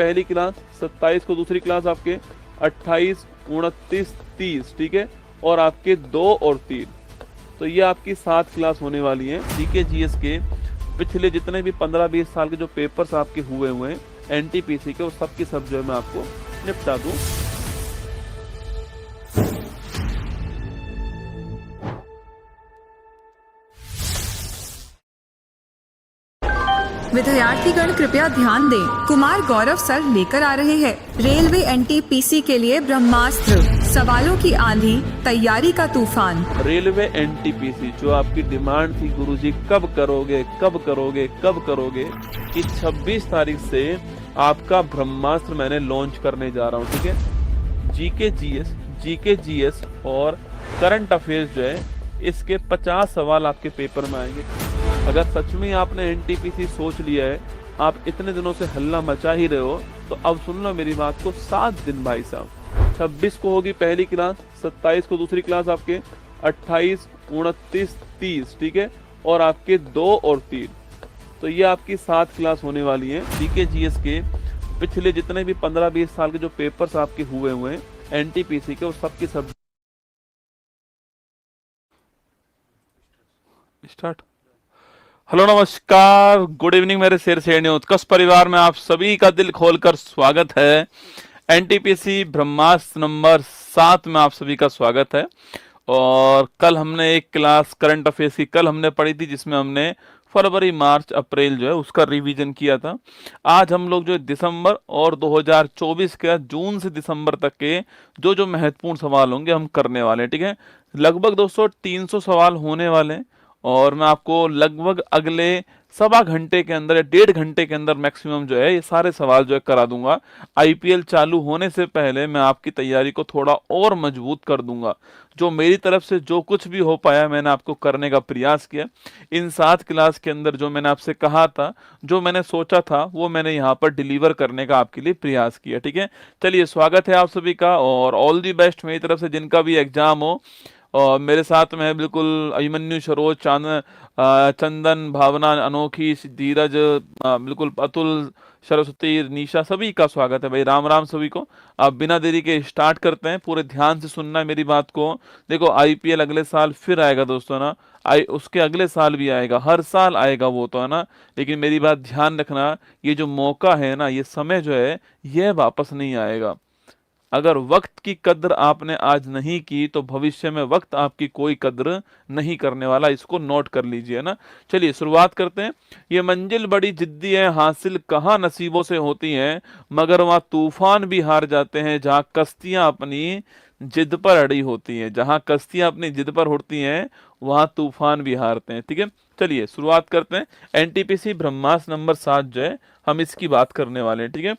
पहली क्लास, 27 को दूसरी क्लास आपके, 28, 29, 30, ठीक है, और आपके 2 और 3। तो ये आपकी 7 क्लास होने वाली है। जीके जीएस के पिछले जितने भी 15-20 साल के जो पेपर्स आपके हुए हैं एनटीपीसी के, वो सब की सब जो है मैं आपको निपटा दूं। विद्यार्थीगण कृपया ध्यान दें, कुमार गौरव सर लेकर आ रहे हैं रेलवे एनटीपीसी के लिए ब्रह्मास्त्र, सवालों की आंधी, तैयारी का तूफान। रेलवे एनटीपीसी जो आपकी डिमांड थी गुरुजी कब करोगे कब करोगे कब करोगे, कि 26 तारीख से आपका ब्रह्मास्त्र मैंने लॉन्च करने जा रहा हूँ, ठीक है। जीके जीएस और करंट अफेयर्स जो है इसके 50 सवाल आपके पेपर में आएंगे। अगर सच में आपने एनटीपीसी सोच लिया है, आप इतने दिनों से हल्ला मचा ही रहे हो, तो अब सुन लो मेरी बात को। 7 दिन भाई साहब, 26 को होगी पहली क्लास, 27 को दूसरी क्लास आपके, 28, 29, 30, ठीक है, और आपके 2 और 3। तो ये आपकी 7 क्लास होने वाली है। जीके जीएस के पिछले जितने भी 15-20 साल के जो पेपर्स आपके हुए हैं एनटीपीसी के, वो सब की सब स्टार्ट। हेलो नमस्कार, गुड इवनिंग मेरे शेर शेरनी उत्कर्ष परिवार में आप सभी का दिल खोलकर स्वागत है। एनटीपीसी ब्रह्मास्त्र नंबर 7 में आप सभी का स्वागत है। और कल हमने एक क्लास करंट अफेयर्स की कल हमने पढ़ी थी, जिसमें हमने फरवरी मार्च अप्रैल जो है उसका रिवीजन किया था। आज हम लोग जो दिसंबर और 2024 के जून से दिसंबर तक के जो जो महत्वपूर्ण सवाल होंगे हम करने वाले हैं, ठीक है। लगभग दोस्तों 300 सवाल होने वाले हैं, और मैं आपको लगभग अगले 1.25 घंटे के अंदर या 1.5 घंटे के अंदर मैक्सिमम जो है ये सारे सवाल जो है करा दूंगा। आईपीएल चालू होने से पहले मैं आपकी तैयारी को थोड़ा और मजबूत कर दूंगा। जो मेरी तरफ से जो कुछ भी हो पाया मैंने आपको करने का प्रयास किया। इन 7 क्लास के अंदर जो मैंने आपसे कहा था, जो मैंने सोचा था, वो मैंने यहाँ पर डिलीवर करने का आपके लिए प्रयास किया, ठीक है। चलिए, स्वागत है आप सभी का, और ऑल दी बेस्ट मेरी तरफ से जिनका भी एग्जाम हो। और मेरे साथ में है बिल्कुल अभिमन्यु, सरोज, चंदन, भावना, अनोखी, धीरज, बिल्कुल अतुल, सरस्वती, निशा, सभी का स्वागत है भाई। राम राम सभी को। अब बिना देरी के स्टार्ट करते हैं। पूरे ध्यान से सुनना है मेरी बात को। देखो, आईपीएल अगले साल फिर आएगा दोस्तों ना, उसके अगले साल भी आएगा, हर साल आएगा वो तो है ना। लेकिन मेरी बात ध्यान रखना, ये जो मौका है ना, ये समय जो है यह वापस नहीं आएगा। अगर वक्त की कद्र आपने आज नहीं की तो भविष्य में वक्त आपकी कोई कद्र नहीं करने वाला, इसको नोट कर लीजिए ना। चलिए शुरुआत करते हैं। ये मंजिल बड़ी जिद्दी है, हासिल कहाँ नसीबों से होती हैं, मगर वहाँ तूफान भी हार जाते हैं जहाँ कश्तियां अपनी जिद पर अड़ी होती हैं। जहाँ कश्तियां अपनी जिद पर उड़ती हैं वहाँ तूफान भी हारते हैं, ठीक है। चलिए शुरुआत करते हैं। एनटीपीसी ब्रह्मास्त्र नंबर 7 जो है हम इसकी बात करने वाले हैं, ठीक है।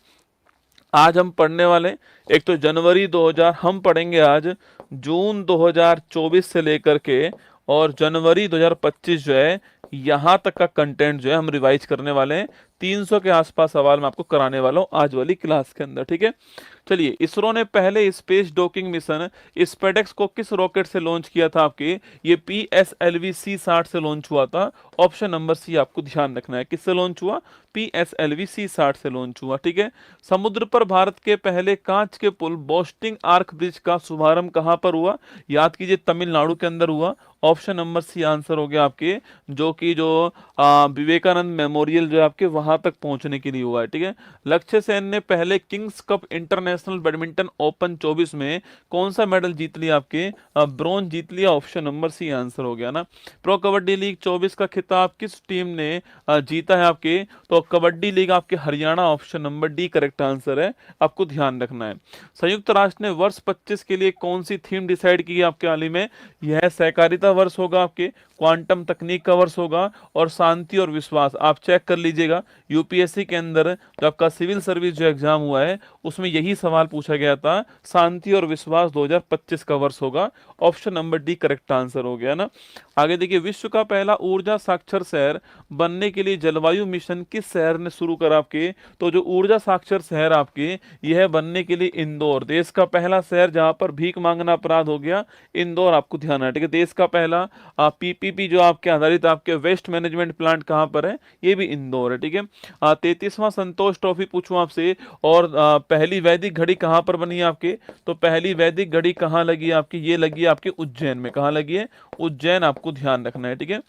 आज हम पढ़ने वाले, एक तो जनवरी 2000 हम पढ़ेंगे आज, जून 2024 से लेकर के और जनवरी 2025 जो है यहाँ तक का कंटेंट जो है हम रिवाइज करने वाले हैं। 300 के आसपास सवाल मैं आपको कराने वाला हूँ आज वाली क्लास के अंदर, ठीक है। चलिए, इसरो ने पहले स्पेस डॉकिंग मिशन स्पेडेक्स को किस रॉकेट से लॉन्च किया था आपके? ये PSLV C60 से लॉन्च हुआ था। ऑप्शन नंबर सी आपको ध्यान रखना है, किससे लॉन्च हुआ? PSLV C60 से लॉन्च हुआ, ठीक है। समुद्र पर भारत के पहले कांच के पुल बोस्टिंग आर्क ब्रिज का शुभारंभ कहां पर हुआ? याद कीजिए, तमिलनाडु के अंदर हुआ। ऑप्शन नंबर सी आंसर हो गया आपके, जो कि जो विवेकानंद मेमोरियल जो है आपके वहां तक पहुंचने के लिए हुआ है, ठीक है। लक्ष्य सेन ने पहले Kings cup international badminton open 24 में कौन सा मेडल जीत लिया आपके? ब्रॉन्ज जीत लिया। ऑप्शन नंबर सी आंसर हो गया ना। प्रो कबड्डी लीग 24 का खिताब किस टीम ने जीता है आपके? तो कबड्डी लीग आपके Haryana. Option number D correct answer है, आपको ध्यान रखना है। संयुक्त राष्ट्र ने वर्ष 25 के लिए कौन सी थीम डिसाइड की है आपके हाल ही में? यह सहकारिता वर्ष होगा आपके, क्वांटम तकनीक का वर्ष होगा, और शांति और विश्वास। आप चेक कर लीजिएगा, यूपीएससी के अंदर जो आपका सिविल सर्विस जो एग्जाम हुआ है उसमें यही सवाल पूछा गया था, शांति और विश्वास 2025 का वर्ष होगा। Option number D correct answer हो गया ना। आगे देखिए, विश्व का पहला ऊर्जा साक्षर शहर बनने के लिए जलवायु मिशन किस शहर ने शुरू करा आपके? तो जो ऊर्जा साक्षर शहर आपके यह बनने के लिए इंदौर, देश का पहला शहर जहां पर भीख मांगना अपराध हो गया, इंदौर आपको ध्यान है, ठीक है। देश का पहला पीपीपी जो आपके आधारित आपके वेस्ट मैनेजमेंट प्लांट कहां पर है? ये भी इंदौर है, ठीक है। 33वां संतोष ट्रॉफी पूछूं आपसे, और पहली वैदिक घड़ी कहां पर बनी है आपके, तो पहली वैदिक घड़ी कहां लगी है आपकी, ये लगी है आपके उज्जैन में। कहां लगी है? उज्जैन, आपको ध्यान रखना है, ठीक है।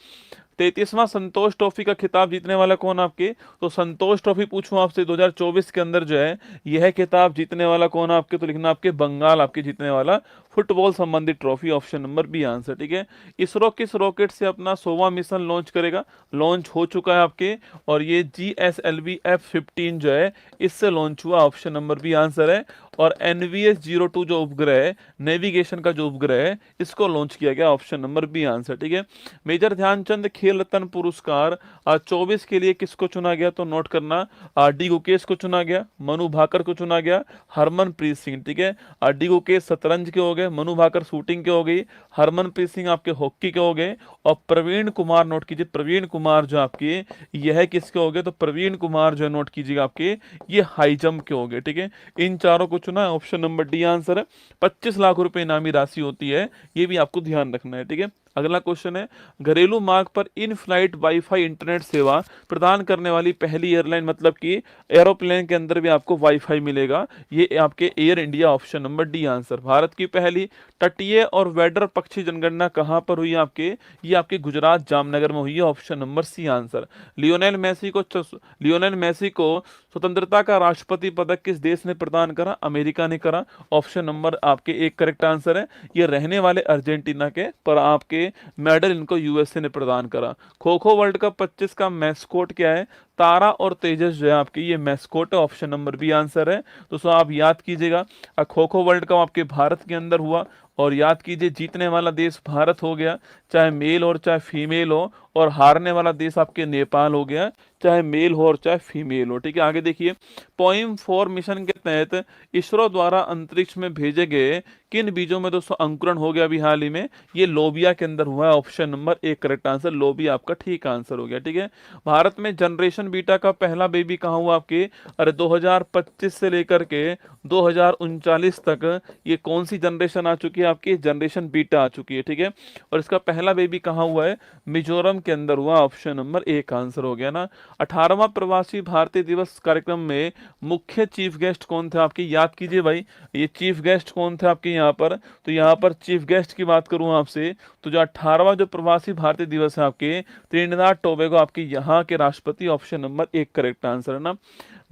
33वां संतोष ट्रॉफी का खिताब जीतने वाला कौन आपके, तो संतोष ट्रॉफी पूछूं आपसे 2024 के अंदर जो है यह खिताब जीतने वाला कौन आपके, तो लिखना आपके बंगाल आपके जीतने वाला फुटबॉल संबंधित trophy, option number B answer, ठीक है। इसरो किस रॉकेट से अपना 100वां मिशन लॉन्च करेगा, लॉन्च हो चुका है आपके, और ये GSLV F-15 जो है इससे लॉन्च हुआ, ऑप्शन नंबर बी आंसर है। और NVS-02 जो उपग्रह है, नेविगेशन का जो उपग्रह है, इसको लॉन्च किया गया, ऑप्शन नंबर बी आंसर, ठीक है। मेजर ध्यानचंद खेल रत्न पुरस्कार 24 के लिए किसको चुना गया, तो नोट करना, डी गुकेश को चुना गया, मनु भाकर को चुना गया, हरमनप्रीत सिंह, ठीक है। डी गुकेश शतरंज के हो गए, मनु भाकर शूटिंग के हो गई, हरमनप्रीत सिंह आपके हॉकी के हो गए, और प्रवीण कुमार नोट कीजिए, प्रवीण कुमार जो आपके यह किसके हो गए, तो प्रवीण कुमार जो नोट कीजिएगा आपके ये हाई जंप के हो गए, ठीक है। इन चारों को चुना है, ऑप्शन नंबर डी आंसर है। 25 लाख रुपए इनामी राशि होती है, ये भी आपको ध्यान रखना है, ठीक है। अगला क्वेश्चन है, घरेलू मार्ग पर इन फ्लाइट वाईफाई इंटरनेट सेवा प्रदान करने वाली पहली एयरलाइन, मतलब कि एरोप्लेन के अंदर भी आपको वाईफाई मिलेगा, ये आपके air India, option number D answer. Bharat की पहली तटीय और वेडर पक्षी जनगणना कहां पर हुई आपके, ये आपके गुजरात जामनगर में हुई है, option number C answer. Lionel Messi को स्वतंत्रता का राष्ट्रपति पदक किस देश ने प्रदान करा, अमेरिका ने करा, ऑप्शन नंबर आपके एक करेक्ट आंसर है। ये रहने वाले अर्जेंटीना के, पर आपके मेडल इनको यूएसए ने प्रदान करा। खो खो वर्ल्ड कप 25 का मैस्कोट क्या है, तारा और तेजस जो है आपके ये मैस्कोट है, ऑप्शन नंबर बी आंसर है। दोस्तों आप याद कीजिएगा, खो खो वर्ल्ड कप आपके भारत के अंदर हुआ, और याद कीजिए जीतने वाला देश भारत हो गया, चाहे मेल और चाहे फीमेल हो, और हारने वाला देश आपके नेपाल हो गया, चाहे मेल हो और चाहे फीमेल हो, ठीक है। आगे देखिए, POIM-4 मिशन के तहत इसरो द्वारा अंतरिक्ष में भेजे गए किन बीजों में दोस्तों अंकुरण हो गया अभी हाल ही में, ये लोबिया के अंदर हुआ है, ऑप्शन नंबर एक करेक्ट आंसर, लोबिया आपका ठीक आंसर हो गया, ठीक है। भारत में जनरेशन बीटा का पहला बेबी कहाँ हुआ आपके, अरे 2025 से लेकर के 2039 तक ये कौन सी जनरेशन आ चुकी है आपकी, जनरेशन बीटा आ चुकी है, ठीक है। और इसका पहला बेबी कहाँ हुआ है, मिजोरम के अंदर हुआ, ऑप्शन नंबर एक आंसर हो गया ना। 18वां प्रवासी भारतीय दिवस कार्यक्रम में मुख्य चीफ गेस्ट कौन थे आपके, याद कीजिए भाई, ये चीफ गेस्ट कौन थे आपके यहाँ पर, तो यहाँ पर चीफ गेस्ट की बात करूं आपसे, तो जो 18वां जो प्रवासी भारतीय दिवस है आपके, त्रिनिदाद टोबैगो आपके यहाँ के राष्ट्रपति, ऑप्शन नंबर एक करेक्ट आंसर है ना।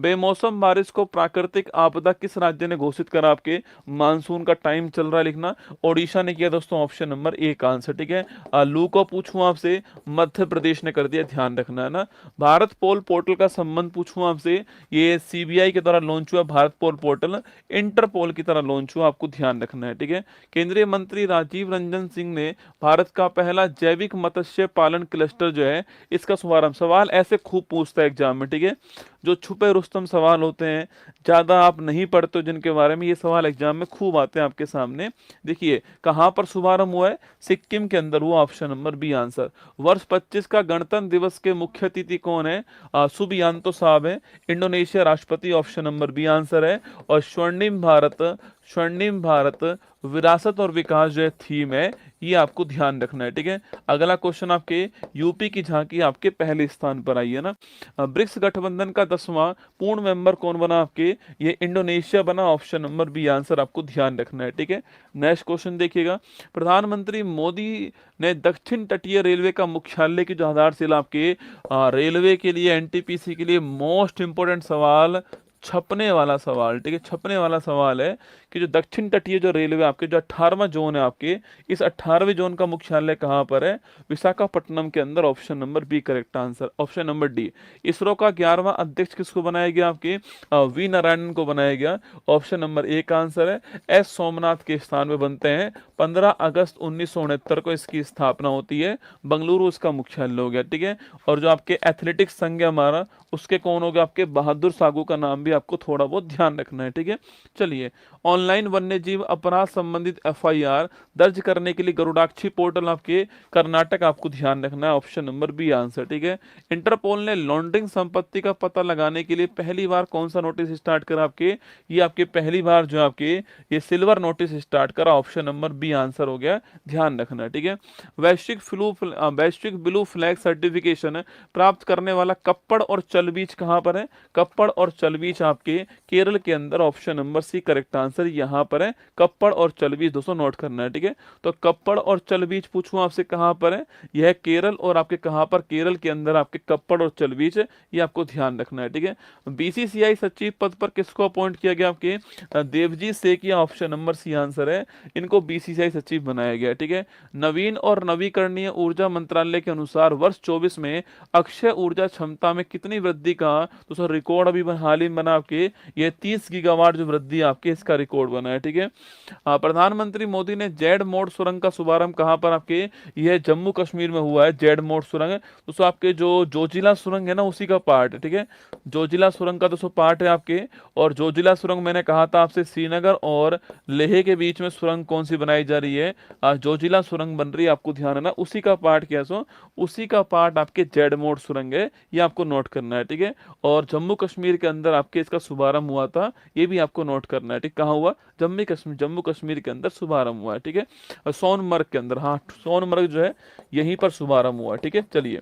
बेमौसम बारिश को प्राकृतिक आपदा किस राज्य ने घोषित करा आपके, मानसून का टाइम चल रहा है लिखना, ओडिशा ने किया दोस्तों, ऑप्शन नंबर एक आंसर, ठीक है। लू को पूछूं आपसे, मध्य प्रदेश ने कर दिया, ध्यान रखना है ना। भारत पोल पोर्टल का संबंध पूछूं आपसे, ये सीबीआई के द्वारा लॉन्च हुआ भारत पोल पोर्टल, इंटरपोल की तरह लॉन्च हुआ, आपको ध्यान रखना है, ठीक है। केंद्रीय मंत्री राजीव रंजन सिंह ने भारत का पहला जैविक मत्स्य पालन क्लस्टर जो है इसका शुभारंभ, सवाल ऐसे खूब पूछता है एग्जाम में, ठीक है। जो छुपे रुस्तम सवाल होते हैं, ज्यादा आप नहीं पढ़ते हो जिनके बारे में, ये सवाल एग्जाम में खूब आते हैं आपके सामने। देखिए कहां पर शुभारंभ हुआ है, सिक्किम के अंदर हुआ, ऑप्शन नंबर बी आंसर। वर्ष 25 का गणतंत्र दिवस के मुख्य अतिथि कौन है, सुबियांतो साहब है, इंडोनेशिया राष्ट्रपति, ऑप्शन नंबर बी आंसर है। और स्वर्णिम भारत विरासत और विकास जो है थीम है, ये आपको ध्यान रखना है, ठीक है। अगला क्वेश्चन आपके यूपी की झांकी आपके पहले स्थान पर आई है ना। ब्रिक्स गठबंधन का 10वां पूर्ण मेंबर कौन बना आपके, ये इंडोनेशिया बना, ऑप्शन नंबर बी आंसर, आपको ध्यान रखना है, ठीक है। नेक्स्ट क्वेश्चन देखिएगा, प्रधानमंत्री मोदी ने दक्षिण तटीय रेलवे का मुख्यालय की जो आधारशिला आपके रेलवे के लिए, एनटीपीसी के लिए मोस्ट इंपोर्टेंट सवाल, छपने वाला सवाल, ठीक है, छपने वाला सवाल है कि जो दक्षिण तटीय जो रेलवे आपके जो 18वां जोन है आपके, इस 18वें जोन का मुख्यालय कहां पर है, विशाखापट्टनम के अंदर, option number B correct answer, option number D. ISRO का 11वां अध्यक्ष किसको बनाया गया आपके, वी नारायणन को बनाया गया, ऑप्शन नंबर एक आंसर है। एस सोमनाथ के स्थान में बनते हैं, 15 अगस्त 1969 को इसकी स्थापना होती है, बंगलुरु इसका मुख्यालय हो गया, ठीक है। और जो आपके एथलेटिक्स संघ है हमारा, उसके कौन हो गया आपके, बहादुर साहू का नाम भी आपको थोड़ा बहुत ध्यान रखना है, ठीक है। चलिए, ऑनलाइन वन्यजीव अपराध संबंधित एफआईआर दर्ज करने के लिए गरुड़ाक्षी पोर्टल आपके कर्नाटक आपको ध्यान रखना है, ऑप्शन नंबर बी आंसर, ठीक है। इंटरपोल ने लॉन्ड्रिंग संपत्ति का पता लगाने के लिए पहली बार कौन सा नोटिस स्टार्ट करा आपके, ये आपके पहली बार जो आपके ये सिल्वर नोटिस स्टार्ट करा, ऑप्शन नंबर बी आंसर हो गया, ध्यान रखना है, ठीक है। वैश्विक ब्लू फ्लैग सर्टिफिकेशन प्राप्त करने वाला कप्पड़ और चल बीच कहां पर है, कप्पड़ और चल बीच आपके केरल के अंदर, option number C correct answer यहां पर है, कप्पड़ और चल बीच दोस्तों नोट करना है, ठीक है। तो कप्पड़ और चल बीच पूछूं आपसे कहां पर है, यह केरल और आपके कहां पर, केरल के अंदर आपके कप्पड़ और चल बीच है, ये आपको ध्यान रखना है, ठीक है। बीसीसीआई सचिव पद पर किसको अपॉइंट किया गया आपके, Devajit Saikia, option number C answer है, इनको बीसीसीआई सचिव बनाया गया, ठीक है। नवीन और नवीकरणीय ऊर्जा मंत्रालय के अनुसार वर्ष 24 में अक्षय ऊर्जा क्षमता में कितनी वृद्धि का दोस्तों रिकॉर्ड अभी हाल ही बना आपके, ये 30 गीगावाट जो वृद्धि आपके इसका रिकॉर्ड बना है, ठीक है। प्रधानमंत्री मोदी ने जेड मोड सुरंग का शुभारंभ कहां पर आपके, यह जम्मू कश्मीर में हुआ है, जेड मोड सुरंग दोस्तों आपके जो जोजिला सुरंग है ना उसी का पार्ट है, ठीक है। जोजिला सुरंग का दोस्तों पार्ट है आपके, और जोजिला सुरंग मैंने कहा था आपसे श्रीनगर और लेह के बीच में सुरंग कौन सी बनाई जा रही है, जोजिला सुरंग बन रही है, आपको ध्यान है ना, उसी का पार्ट क्या सो, उसी का पार्ट आपके जेड मोड सुरंग है, ये आपको नोट करना है, ठीक है। और जम्मू कश्मीर के अंदर आपके इसका शुभारंभ हुआ था, ये भी आपको नोट करना है, ठीक। कहाँ हुआ, जम्मू कश्मीर के अंदर शुभारंभ हुआ है, ठीक है। और सोनमर्ग के अंदर, हाँ सोनमर्ग जो है यहीं पर शुभारंभ हुआ है, ठीक है। चलिए,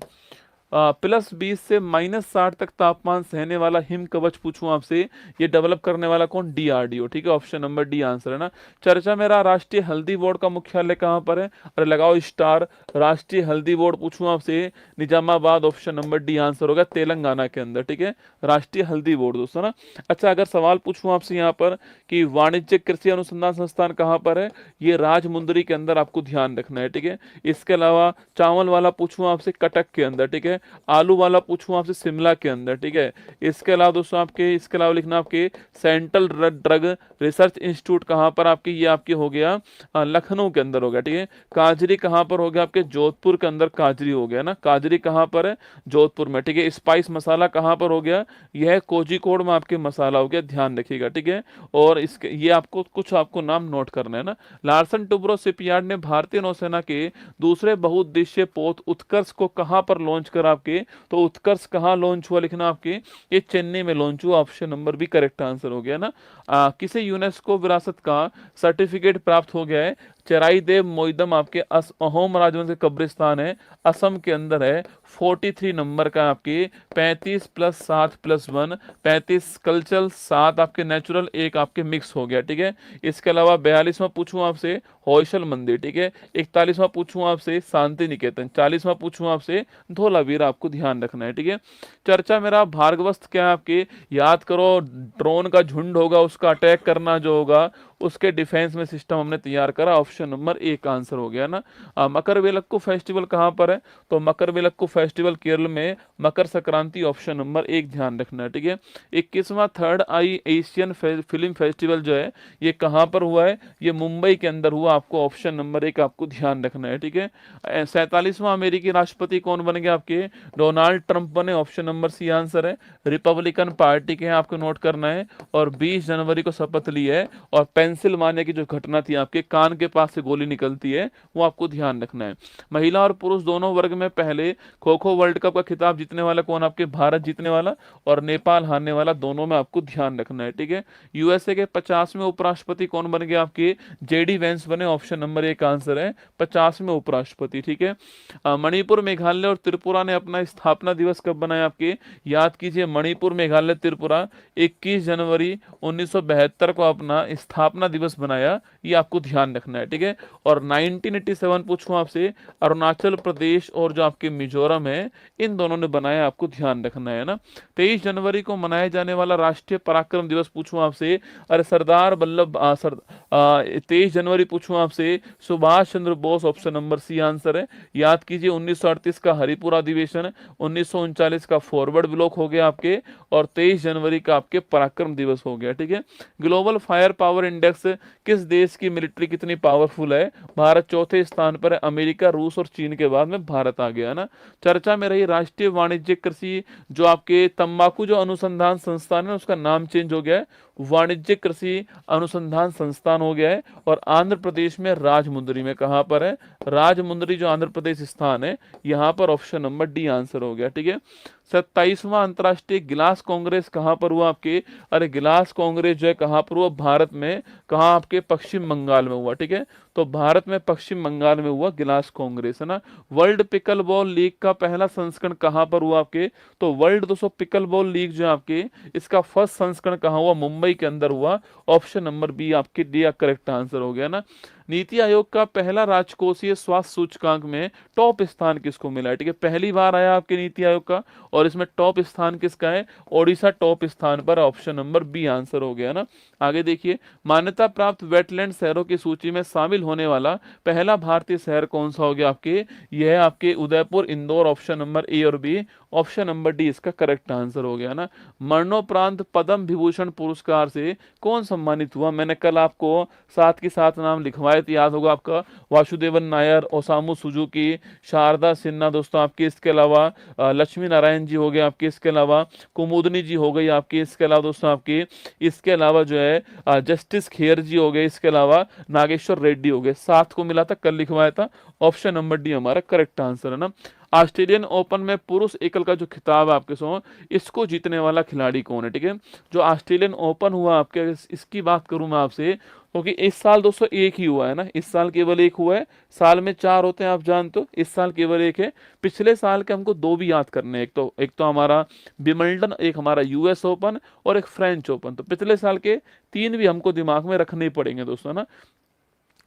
+20 से -60 तक तापमान सहने वाला हिम कवच पूछूं आपसे, ये डेवलप करने वाला कौन, डीआरडीओ, ठीक है, ऑप्शन नंबर डी आंसर है ना। चर्चा में रहा राष्ट्रीय हल्दी बोर्ड का मुख्यालय कहां पर है, अरे लगाओ स्टार, राष्ट्रीय हल्दी बोर्ड पूछूं आपसे, Nizamabad, option number D answer होगा, तेलंगाना के अंदर, ठीक है, राष्ट्रीय हल्दी बोर्ड दोस्तों ना। अच्छा, अगर सवाल पूछूं आपसे यहाँ पर कि वाणिज्यिक कृषि अनुसंधान संस्थान कहाँ पर है, ये राजमुंदरी के अंदर, आपको ध्यान रखना है, ठीक है। इसके अलावा चावल वाला पूछूं आपसे कटक के अंदर, ठीक है। आलू वाला पूछूं आपसे शिमला के अंदर, ठीक है। इसके अलावा दोस्तों आपके, इसके अलावा लिखना आपके सेंट्रल ड्रग रिसर्च इंस्टीट्यूट कहां पर आपके, ये आपके हो गया लखनऊ के अंदर हो गया, ठीक है। काजरी कहां पर हो गया आपके, जोधपुर के अंदर काजरी हो गया ना, काजरी कहां पर है, जोधपुर में, ठीक है। स्पाइस मसाला कहां पर हो गया, यह कोझिकोड में आपके मसाला हो गया, ध्यान रखिएगा, ठीक है। और इसके ये आपको कुछ आपको नाम नोट करना है ना। लार्सन टुब्रो शिपयार्ड ने भारतीय नौसेना के दूसरे बहुउद्देशीय पोत उत्कर्ष को कहां पर लॉन्च करा आपके, तो उत्कर्ष कहां लॉन्च हुआ लिखना आपके, ये चेन्नई में लॉन्च हुआ, ऑप्शन नंबर भी करेक्ट आंसर हो गया ना। किसे यूनेस्को विरासत का सर्टिफिकेट प्राप्त हो गया है, चराईदेव मोइदम आपके अहोम राजवंश के कब्रिस्तान है, असम के अंदर है, 43 नंबर का आपके, 35 + 7 + 1, 35 कल्चरल, 7 आपके नेचुरल, 1 आपके मिक्स हो गया, ठीक है। इसके अलावा 42वां पूछूं आपसे होयसल मंदिर, ठीक है। 41वां पूछूं आपसे शांति निकेतन, 40वां पूछूं आपसे धोलावीरा, आपको ध्यान रखना है, ठीक है। चर्चा मेरा भार्गवस्त्र क्या है आपके, याद करो, ड्रोन का झुंड होगा, उसका अटैक करना जो होगा, उसके डिफेंस में सिस्टम हमने तैयार करा, ऑप्शन नंबर ए का आंसर हो गया ना। मकरविलक्कू फेस्टिवल कहां पर है, तो मकरविलक्कू फेस्टिवल केरल में, मकर संक्रांति, ऑप्शन नंबर 1 ध्यान रखना है, ठीक है। 21वां थर्ड आई एशियन फिल्म फेस्टिवल जो है ये कहां पर हुआ है, ये मुंबई के अंदर हुआ, आपको ऑप्शन नंबर 1 आपको ध्यान रखना है, ठीक है। 47वां अमेरिकी राष्ट्रपति कौन बन गया आपके, डोनाल्ड ट्रंप बने, ऑप्शन नंबर सी आंसर है, रिपब्लिकन पार्टी के हैं, आपको नोट करना है। और 20 जनवरी को शपथ ली है, और पेंसिल्वानिया की जो घटना थी आपके कान के पास से गोली निकलती है, वो आपको ध्यान रखना है। महिला और पुरुष दोनों वर्ग में पहले खो खो वर्ल्ड कप का खिताब जीतने वाला कौन, आपके भारत जीतने वाला और नेपाल हारने वाला, दोनों में आपको ध्यान रखना है, ठीक है। यूएसए के 50वें उपराष्ट्रपति कौन बन गए आपके, जेडी वेंस बने, ऑप्शन नंबर 1 आंसर है, 50वें उपराष्ट्रपति, ठीक है। मणिपुर, मेघालय और त्रिपुरा ने अपना स्थापना दिवस कब बनाया आपके, याद कीजिए, मणिपुर, मेघालय, त्रिपुरा 21 जनवरी 1972 को अपना स्थापना दिवस बनाया, ये आपको ध्यान रखना है, ठीक है। और 1987 पूछूं आपसे, अरुणाचल प्रदेश और जो आपके मिजोरम है, इन दोनों ने बनाया, आपको ध्यान रखना है ना। 23 जनवरी को मनाया जाने वाला राष्ट्रीय पराक्रम दिवस पूछूं आपसे, अरे सरदार वल्लभ 23 जनवरी पूछूं आपसे, Subhash Chandra Bose, option number C answer है। याद कीजिए, 1938 का हरिपुरा अधिवेशन, 1939 का फॉरवर्ड ब्लॉक हो गया आपके, और 23 जनवरी का आपके पराक्रम दिवस हो गया, ठीक है। ग्लोबल फायर पावर इंडेक्स किस देश की मिलिट्री कितनी पावर पावरफुल है, भारत चौथे स्थान पर है, अमेरिका, रूस और चीन के बाद में भारत आ गया है ना। चर्चा में रही राष्ट्रीय वाणिज्यिक कृषि जो आपके तंबाकू जो अनुसंधान संस्थान है उसका नाम चेंज हो गया है, वाणिज्यिक कृषि अनुसंधान संस्थान हो गया है। और आंध्र प्रदेश में राजमुंदरी में, कहां पर है, राजमुंदरी जो आंध्र प्रदेश स्थान है, यहां पर ऑप्शन नंबर डी आंसर हो गया। ठीक है, 27वां अंतर्राष्ट्रीय गिलास कांग्रेस कहां पर हुआ आपके, अरे गिलास कांग्रेस जो है कहां पर हुआ, भारत में, कहां आपके, पश्चिम बंगाल में हुआ। ठीक है, तो भारत में पश्चिम बंगाल में हुआ गिलास कांग्रेस, है ना। वर्ल्ड पिकल बॉल लीग का पहला संस्करण कहां पर हुआ आपके, तो वर्ल्ड 200 पिकल बॉल लीग जो है आपके, इसका फर्स्ट संस्करण कहां हुआ, मुंबई के अंदर हुआ। ऑप्शन नंबर बी आपके डी करेक्ट आंसर हो गया ना। नीति आयोग का पहला राजकोषीय स्वास्थ्य सूचकांक में टॉप स्थान किसको मिला है। ठीक है, पहली बार आया आपके नीति आयोग का, और इसमें टॉप स्थान किसका है, ओडिशा टॉप स्थान पर, ऑप्शन नंबर बी आंसर हो गया ना। आगे देखिए, मान्यता प्राप्त वेटलैंड शहरों की सूची में शामिल होने वाला पहला भारतीय शहर कौन सा हो गया आपके, यह है आपके Udaipur, Indore, option number A और बी, ऑप्शन नंबर डी इसका करेक्ट आंसर हो गया ना। मरणोपरांत पद्म विभूषण पुरस्कार से कौन सम्मानित हुआ, मैंने कल आपको साथ के साथ नाम लिखवाए थे, याद होगा आपका, वासुदेवन नायर, ओसामू सुजुकी, शारदा सिन्हा दोस्तों आपके, इसके अलावा लक्ष्मी नारायण जी हो गए आपके, इसके अलावा कुमुदनी जी हो गई आपकी, इसके अलावा दोस्तों आपके, इसके अलावा जो है जस्टिस खेर जी हो गए, इसके अलावा नागेश्वर रेड्डी हो गए, सात को मिला था, कल लिखवाया था, ऑप्शन नंबर डी हमारा करेक्ट आंसर है ना। ऑस्ट्रेलियन ओपन में पुरुष एकल का जो खिताब है आपके सो, इसको जीतने वाला खिलाड़ी कौन है। ठीक है, जो ऑस्ट्रेलियन ओपन हुआ आपके, इसकी बात करूं मैं आपसे, क्योंकि इस साल दोस्तों एक ही हुआ है ना, इस साल केवल एक हुआ है, साल में 4 होते हैं आप जानते हो, इस साल केवल एक है। पिछले साल के हमको 2 भी याद करने हैं, एक तो हमारा विंबलडन, एक हमारा यूएस ओपन और एक फ्रेंच ओपन, तो पिछले साल के 3 भी हमको दिमाग में रखने ही पड़ेंगे दोस्तों ना।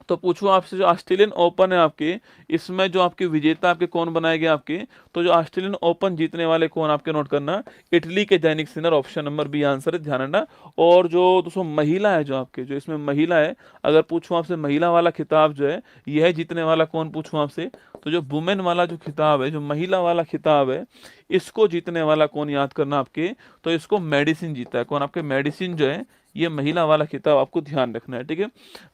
तो पूछूं आपसे, जो ऑस्ट्रेलियन ओपन है आपके, इसमें जो आपके विजेता आपके कौन बनाए गए आपके, तो जो ऑस्ट्रेलियन ओपन जीतने वाले कौन आपके, नोट करना, इटली के Jannik Sinner, option number B answer है, ध्यान रखना। और जो दोस्तों महिला है, जो आपके, जो इसमें महिला है, अगर पूछूं आपसे महिला वाला खिताब जो है यह जीतने वाला कौन, पूछूं आपसे, तो जो वुमेन वाला जो खिताब है, जो महिला वाला खिताब है, इसको जीतने वाला कौन, याद करना आपके, तो इसको मेडिसिन जीता है, कौन आपके, मेडिसिन जो है, ये महिला वाला खिताब आपको ध्यान रखना है। ठीक है,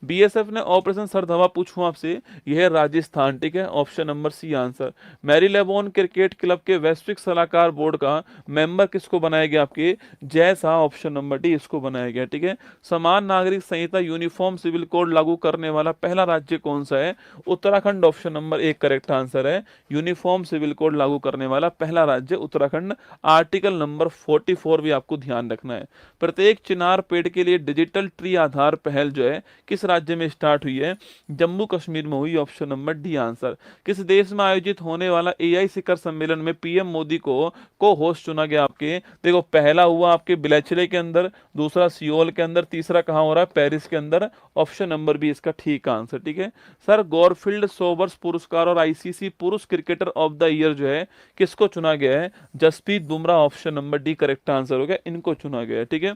बीएसएफ ने ऑपरेशन सरदवा, पूछूं आपसे, यह है राजस्थान। ठीक है, option number C answer. Marylebone cricket club के वैश्विक सलाहकार बोर्ड का मेंबर किसको बनाया गया आपके, Jay Shah, option number D इसको बनाया गया। ठीक है, समान नागरिक संहिता यूनिफॉर्म सिविल कोड लागू करने वाला पहला राज्य कौन सा है, उत्तराखंड, ऑप्शन नंबर एक करेक्ट आंसर है। यूनिफॉर्म सिविल कोड लागू करने वाला पहला राज्य उत्तराखंड, आर्टिकल नंबर 44 भी आपको ध्यान रखना है। प्रत्येक चिनार पेड़ के लिए डिजिटल ट्री आधार पहल जो है किस राज्य में स्टार्ट हुई है, जम्मू कश्मीर में हुई, ऑप्शन नंबर डी आंसर। किस देश में आयोजित होने वाला एआई शिखर सम्मेलन में पीएम मोदी को होस्ट चुना गया आपके, देखो पहला हुआ आपके बिलेचले के अंदर, दूसरा सियोल के अंदर, तीसरा कहां हो रहा है, पेरिस के अंदर, ऑप्शन नंबर बी इसका ठीक आंसर। ठीक है सर, गॉरफील्ड सोबर्स पुरस्कार और आईसीसी पुरुष क्रिकेटर ऑफ द ईयर जो है किसको चुना गया है, Jasprit Bumrah, option number D correct answer हो गया, इनको चुना गया है। ठीक है,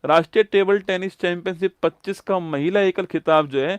राष्ट्रीय टेबल टेनिस चैंपियनशिप 25 का महिला एकल खिताब जो है